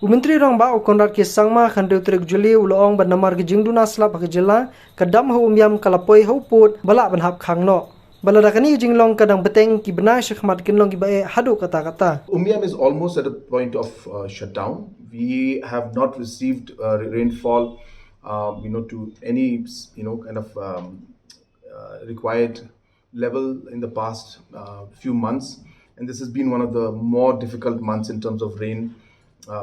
Menteri Rang Ba Konrad ke sangma khandeu trek Juli uloong ban Namar ke Jingduna slap ke Jylla kadam ho Umiam kalapoi ho put balak ban hap Khang no. Baladakani jinglong kadang beteng ki benai sykhmat kinlong ki bae hadu kata-kata. Umiam is almost at a point of shutdown. We have not received rainfall, to any kind of required level in the past few months, and this has been one of the more difficult months in terms of rain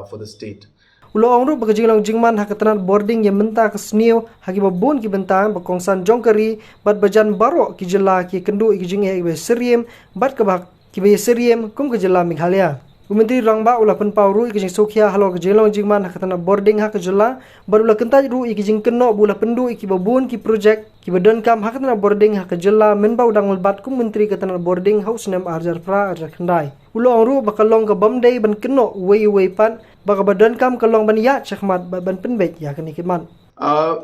for the state. Uloong ru baka jinglong jingman hakatanan boarding yang menta ke sniu hagi babun ki bentang bakongsan jongkari bat bajan baro ki Jylla ki kendu ki jinghe ki seriem bat ke bak ki be seriem kum ke Jylla Meghalaya. Menteri Rang Ba ulah pen pau ru ki jing sokhia halo ke jinglong jingman hakatanan boarding hak ke Jylla bar ulah kentaj ru ki jing kenno bulah pendu ki babun ki project ki badan kam hakatanan boarding hak ke Jylla men ba udang mulbat kum menteri katanan boarding haus nem arjar pra arjar khandai. Uloong ru bakalong ke bamdei ban kenno wei pan baka badan kam kalong ban ya chakmat ban penbet ya kani kiman.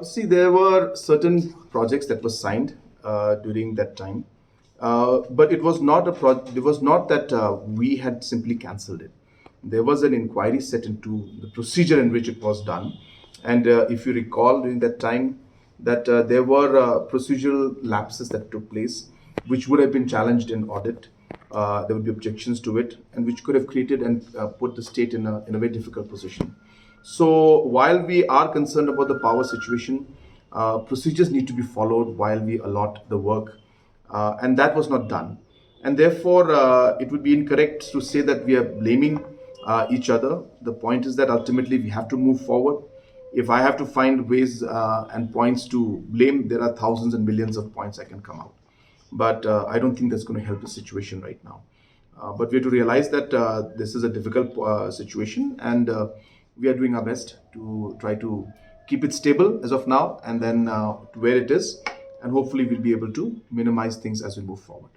See, there were certain projects that were signed during that time, but it was not that we had simply cancelled it. There was an inquiry set into the procedure in which it was done, and if you recall during that time that there were procedural lapses that took place, which would have been challenged in audit. There would be objections to it, and which could have created and put the state in a very difficult position. So while we are concerned about the power situation, procedures need to be followed while we allot the work, and that was not done. And therefore, it would be incorrect to say that we are blaming each other. The point is that ultimately we have to move forward. If I have to find ways and points to blame, there are thousands and millions of points I can come out. But I don't think that's going to help the situation right now. But we have to realize that this is a difficult situation, and we are doing our best to try to keep it stable as of now, and then to where it is, and hopefully we'll be able to minimize things as we move forward.